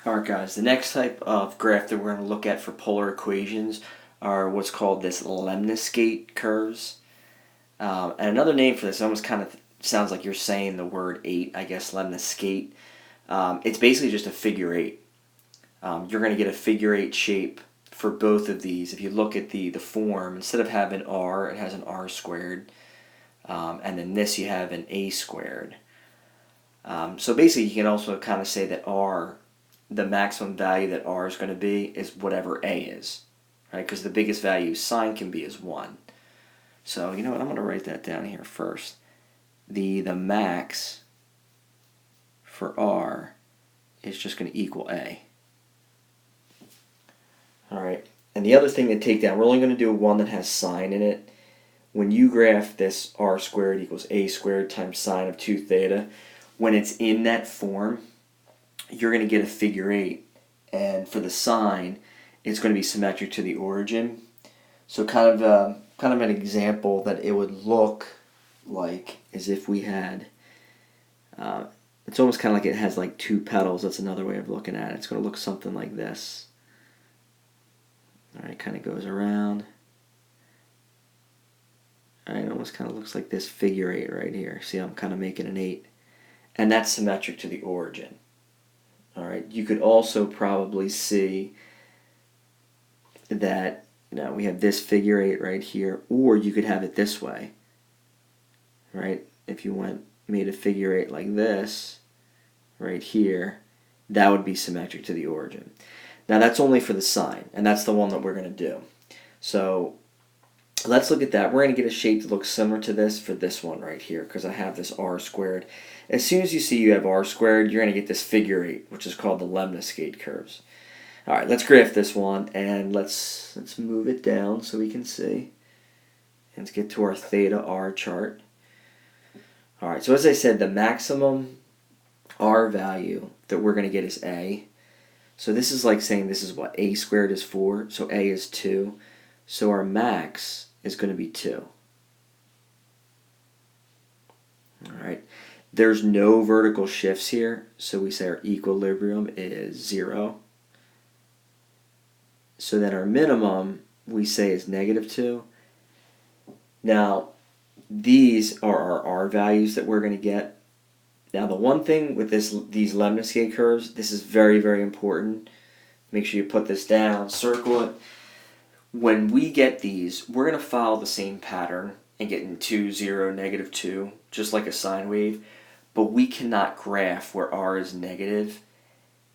Alright guys, the next type of graph that we're going to look at for polar equations are what's called this lemniscate curves. And another name for this almost kind of sounds like you're saying the word 8, I guess, lemniscate. It's basically just a figure 8. You're going to get a figure 8 shape for both of these. If you look at the form, instead of having r, it has an r squared. And then this you have an a squared. So basically you can also kind of say that r, the maximum value that r is going to be is whatever a is, right? Because the biggest value sine can be is 1. So you know what, I'm going to write that down here first. The max for r is just going to equal a. Alright, and the other thing to take down, we're only going to do one that has sine in it. When you graph this r squared equals a squared times sine of 2 theta, when it's in that form, you're going to get a figure 8, and for the sine, it's going to be symmetric to the origin. So kind of an example that it would look like is if we had, it's almost kind of like it has like 2 petals. That's another way of looking at it. It's going to look something like this. All right, kind of goes around. All right, it almost kind of looks like this figure 8 right here. See, I'm kind of making an 8, and that's symmetric to the origin. All right, you could also probably see that we have this figure 8 right here, or you could have it this way, right? If you made a figure 8 like this right here, that would be symmetric to the origin. Now that's only for the sine, and that's the one that we're going to do. So let's look at that. We're going to get a shape that looks similar to this for this one right here, because I have this r squared. As soon as you see you have r squared, you're going to get this figure 8, which is called the lemniscate curves. All right, let's graph this one, and let's move it down so we can see. And let's get to our theta r chart. All right, so as I said, the maximum r value that we're going to get is a. So this is like saying this is what a squared is 4, so a is 2. So our max is going to be 2. All right. There's no vertical shifts here, so we say our equilibrium is 0. So then our minimum, we say, is -2. Now, these are our r values that we're going to get. Now, the one thing with these lemniscate curves, this is very, very important. Make sure you put this down, circle it. When we get these, we're going to follow the same pattern and get in 2, 0, -2, just like a sine wave. But we cannot graph where r is negative.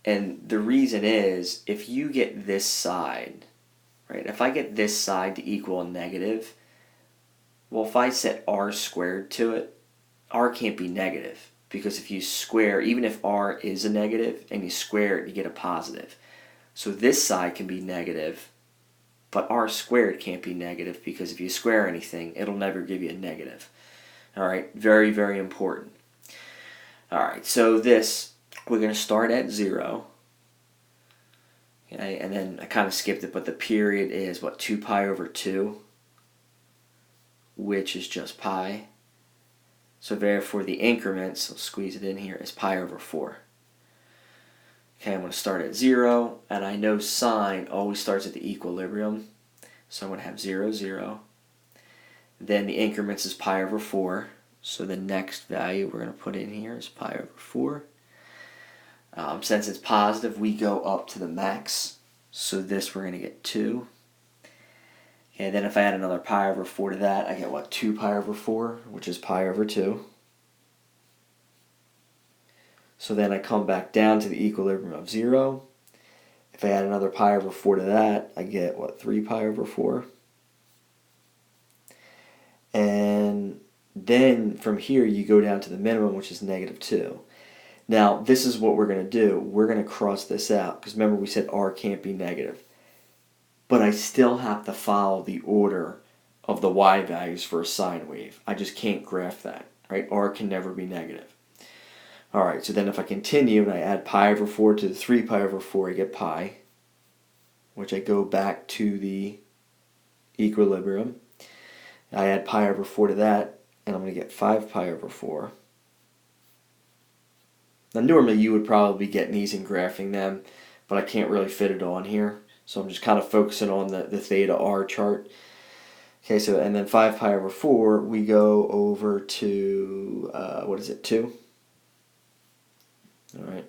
And the reason is, if you get this side, right, if I get this side to equal a negative, well, if I set r squared to it, r can't be negative. Because if you square, even if r is a negative, and you square it, you get a positive. So this side can be negative, but r squared can't be negative, because if you square anything, it'll never give you a negative. All right, very, very important. All right, so this, we're going to start at 0. Okay, and then I kind of skipped it, but the period is, what, 2 pi over 2, which is just pi. So therefore the increments, I'll squeeze it in here, is pi over 4. Okay, I'm going to start at 0, and I know sine always starts at the equilibrium. So I'm going to have 0, 0. Then the increments is pi over 4. So the next value we're going to put in here is pi over 4. Since it's positive, we go up to the max. So this we're going to get 2. Okay, then if I add another pi over 4 to that, I get what? 2 pi over 4, which is pi over 2. So then I come back down to the equilibrium of 0. If I add another pi over 4 to that, I get what? 3 pi over 4. And then from here you go down to the minimum, which is -2. Now this is what we're going to do. We're going to cross this out, because remember we said r can't be negative. But I still have to follow the order of the y values for a sine wave. I just can't graph that, right? R can never be negative. All right, so then if I continue and I add pi over 4 to the 3 pi over 4, I get pi, which I go back to the equilibrium. I add pi over 4 to that, and I'm going to get 5 pi over 4. Now normally you would probably be getting these and graphing them, but I can't really fit it on here. So I'm just kind of focusing on the theta r chart. Okay, so and then 5 pi over 4, we go over to, what is it, 2? All right.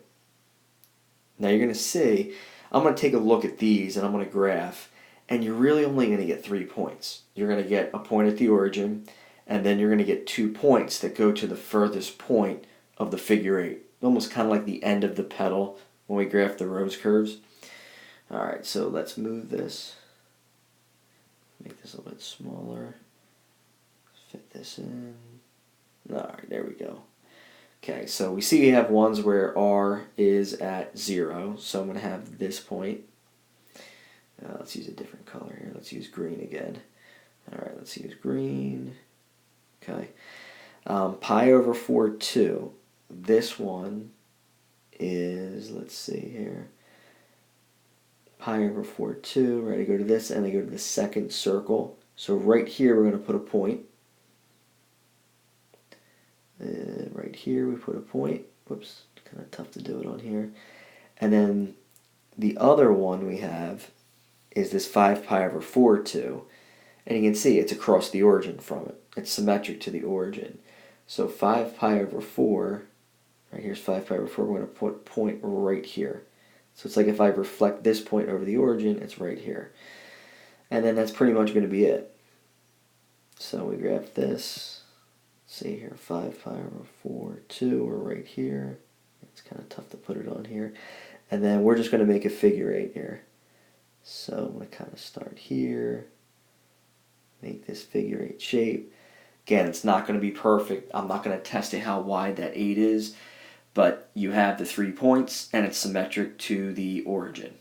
Now you're going to see, I'm going to take a look at these and I'm going to graph, and you're really only going to get 3 points. You're going to get a point at the origin, and then you're going to get 2 points that go to the furthest point of the figure 8. Almost kind of like the end of the petal when we graph the rose curves. All right, so let's move this. Make this a little bit smaller. Fit this in. All right, there we go. Okay, so we see we have ones where r is at 0, so I'm going to have this point. Let's use a different color here. Let's use green again. All right, let's use green. Okay. Pi over 4, 2. This one is, let's see here, pi over 4, 2. Right, I go to this, and I go to the second circle. So right here, we're going to put a point. Right here, we put a point. Whoops, kind of tough to do it on here. And then the other one we have is this 5 pi over 4, 2. And you can see it's across the origin from it. It's symmetric to the origin. So 5 pi over 4, right here's 5 pi over 4, we're going to put a point right here. So it's like if I reflect this point over the origin, it's right here. And then that's pretty much going to be it. So we graph this. See here, 5 pi over 4, 2, we're right here. It's kind of tough to put it on here. And then we're just going to make a figure 8 here. So I'm going to kind of start here. Make this figure 8 shape. Again, it's not going to be perfect. I'm not going to test it how wide that 8 is. But you have the 3 points, and it's symmetric to the origin.